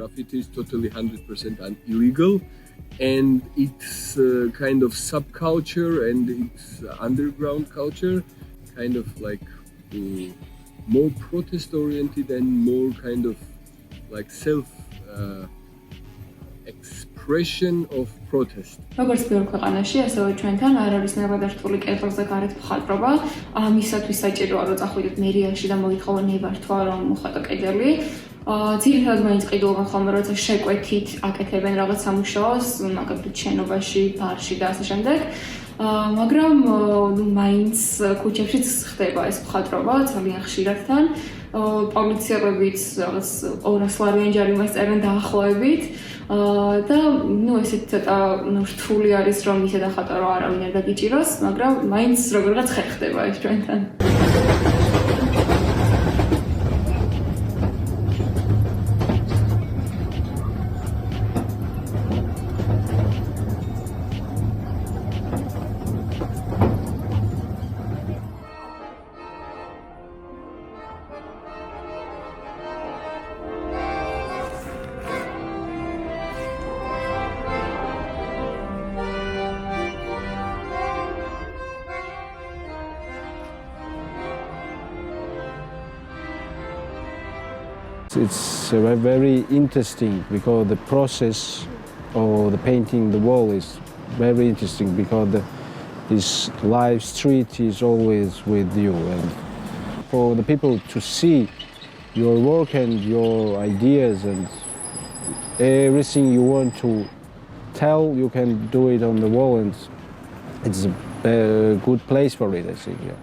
graffiti is totally 100% illegal, and it's kind of subculture and it's underground culture, kind of like more protest oriented and more kind of like self expression of protest. როგორც ბევრ ქვეყანაში, ასევე ჩვენთან არ არის ნებადართული კეპლზე გარეთ მხატვრობა. ამისათვის საჭიროა რომ წახვიდეთ მერიაში და მოითხოვონ ნებართვა რომ მოხატო კედელი. ძირითადად მაინც ყიდულობენ ხოლმე როცა შეკვეთით აკეთებენ რაღაც სამუშაოს, მაგალითად შენობაში, ბარში და ასე შემდეგ. მაგრამ მაინც ქუჩებშიც ხდება ეს მხატვრობა ძალიან ხშირადთან. პოლიციელებით რაღაც 200 ლარიან ჯარიმას წერენ დაახლოებით. და ესეთ ცოტა რთული არის რომ ისე დახატო რომ არავინ არ დაგიჭიროს, მაგრამ მაინც როგორღაც ხერხდება ეს ჩვენთან. It's very interesting because the process of the painting the wall is very interesting because this live street is always with you, and for the people to see your work and your ideas and everything you want to tell, you can do it on the wall, and it's a good place for it, I think. Yeah.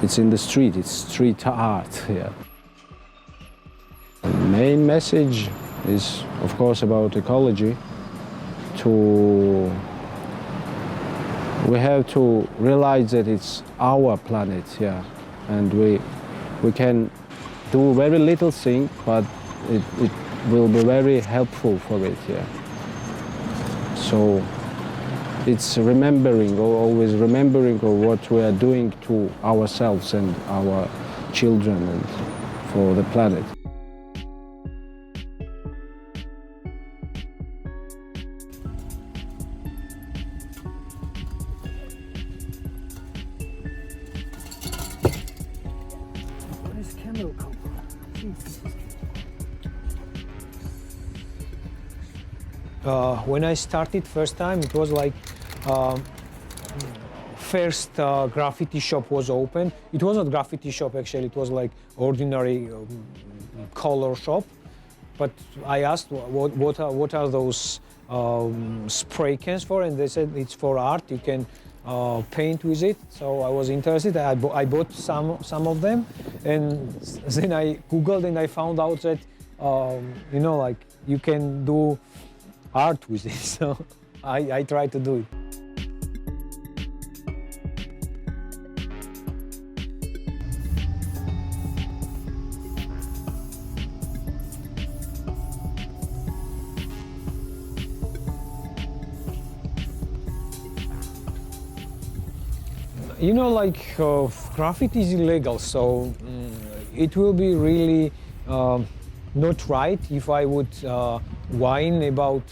It's in the street, it's street art. Yeah. The main message is, of course, about ecology. We have to realize that it's our planet, yeah, and we can do very little thing, but it will be very helpful for it, yeah. So it's remembering, always remembering of what we are doing to ourselves and our children and for the planet. When I started first time, it was like first graffiti shop was open. It was not graffiti shop actually, it was like ordinary color shop. But I asked what are those spray cans for, and they said it's for art, you can paint with it. So I was interested, I bought some of them, and then I googled and I found out that like you can do art with it, so I tried to do it. Graffiti is illegal, so it will be really not right if I would whine about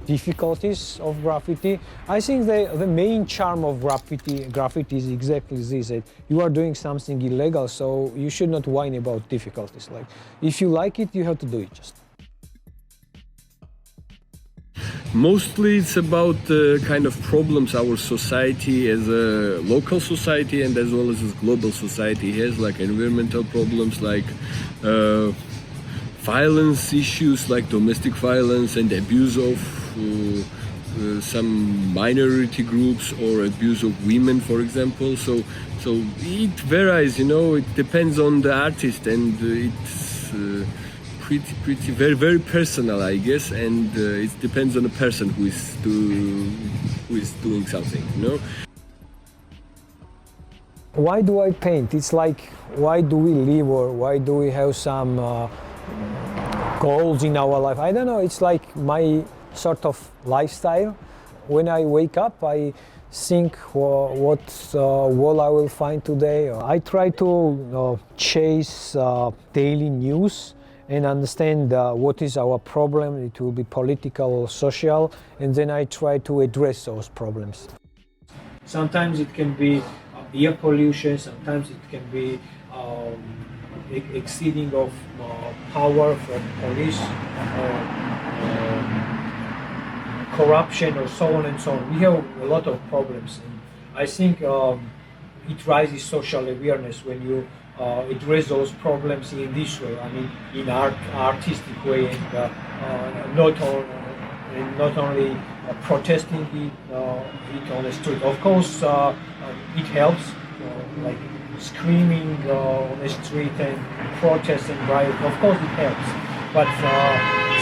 difficulties of graffiti. I think the main charm of graffiti is exactly this, that you are doing something illegal, so you should not whine about difficulties. Like, if you like it, you have to do it just. Mostly it's about the kind of problems our society as a local society and as well as a global society has, like environmental problems, like violence issues like domestic violence and abuse of some minority groups or abuse of women, for example. So it varies, it depends on the artist, and it's pretty very personal, I guess, and it depends on the person who is doing something, Why do I paint? It's like, why do we live, or why do we have some goals in our life? I don't know, it's like my sort of lifestyle. When I wake up, I think what wall I will find today. I try to chase daily news and understand what is our problem. It will be political or social, and then I try to address those problems. Sometimes it can be air pollution, sometimes it can be exceeding of power from police, corruption, or so on and so on. We have a lot of problems, and I think it raises social awareness when you address those problems in this way. I mean, in artistic way, and not only protesting it on the street. Of course, it helps, like screaming on the street and protest and riot. Of course, it helps, but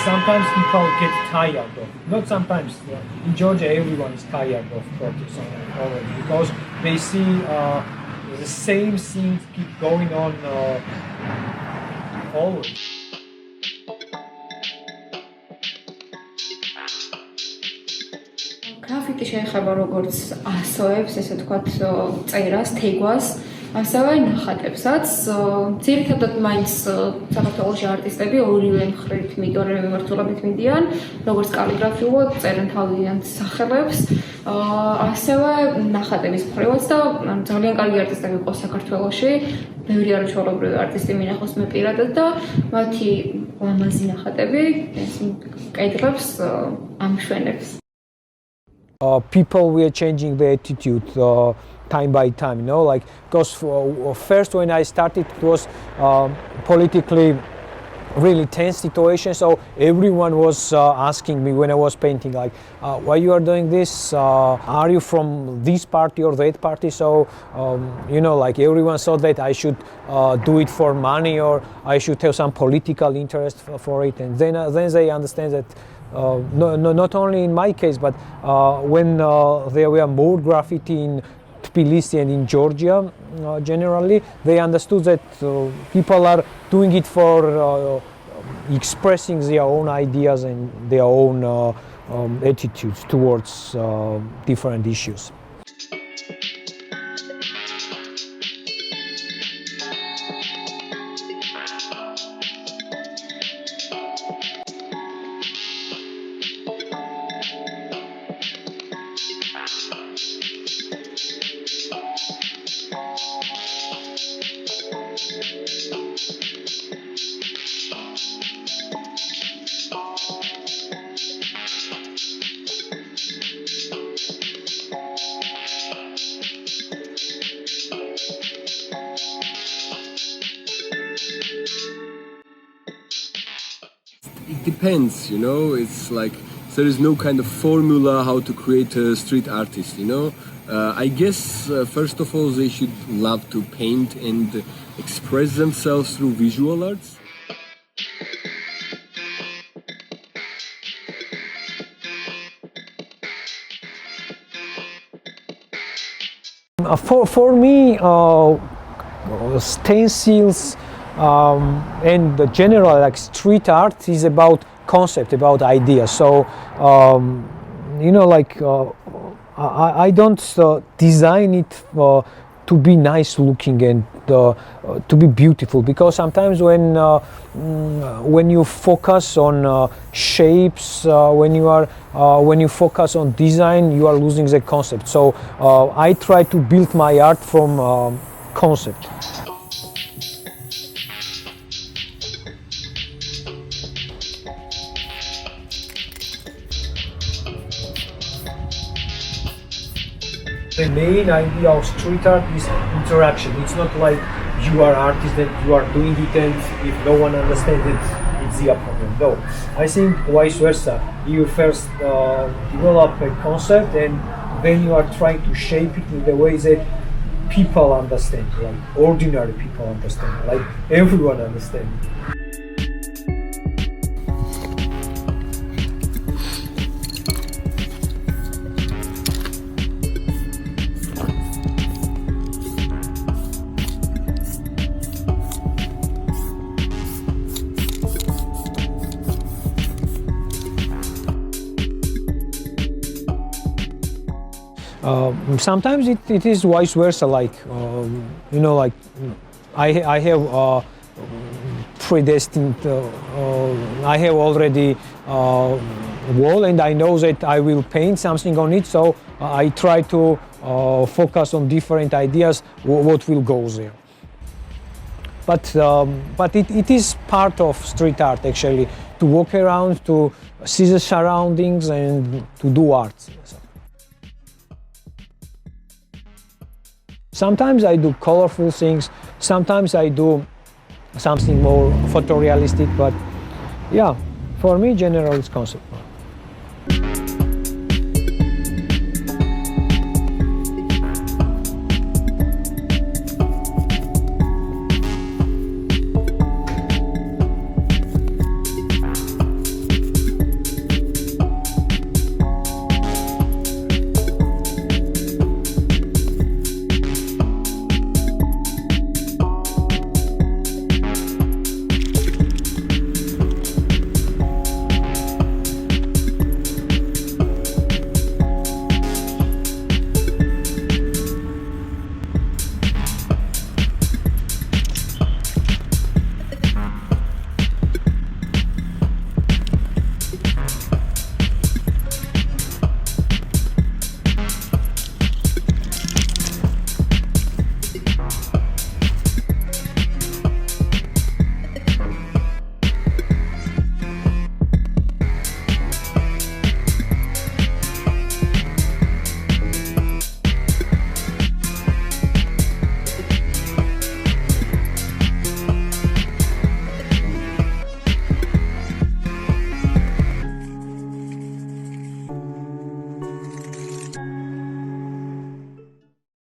sometimes people get tired of it. Not sometimes. In Georgia, everyone is tired of protesting already because they see the same things keep going on always. გრაფიტი შეეხება როგორც ასოებს, ესე ვთქვათ, წერას, თეგვას, ასევე ნახატებსაც. ძირითადად მაინც საქართველოში არტისტები ორივე მხრით მიდიან, მიმართულებით მიდიან, როგორც კალიგრაფიულად წერენ თავიანთ სახელებს, ასევე ნახატების მხრივაც და ძალიან კარგი არტისტები ყავს საქართველოში. ბევრი არაჩვეულებრივი არტისტი მინახავს მე პირადად და მათი ლამაზი ნახატები კედლებს ამშვენებს. People were changing their attitude time by time, you know, like, because first when I started it was politically really tense situation, so everyone was asking me when I was painting, like, why you are doing this, are you from this party or that party? So you know, like, everyone thought that I should do it for money or I should have some political interest for it, and then they understand that not only in my case, but when there were more graffiti in Tbilisi and in Georgia generally, they understood that people are doing it for expressing their own ideas and their own attitudes towards different issues. It depends, you know, it's like there is no kind of formula how to create a street artist, you know. I guess first of all they should love to paint and express themselves through visual arts. For me, stencils and the general, like, street art is about concept, about ideas. So you know, like, I don't design it to be nice looking and to be beautiful, because sometimes when you focus on shapes, when you focus on design, you are losing the concept. So I try to build my art from concept. The main idea of street art is interaction. It's not like you are artist that you are doing it and if no one understands it, it's their problem. No, I think vice versa. You first develop a concept and then you are trying to shape it in the way that people understand, like ordinary people understand, like everyone understands. Sometimes it is vice versa, like you know, like I have predestined. I have already wall, and I know that I will paint something on it. So I try to focus on different ideas what will go there. But it is part of street art actually, to walk around, to see the surroundings, and to do art. Sometimes I do colorful things, sometimes I do something more photorealistic, but yeah, for me, generally it's concept art.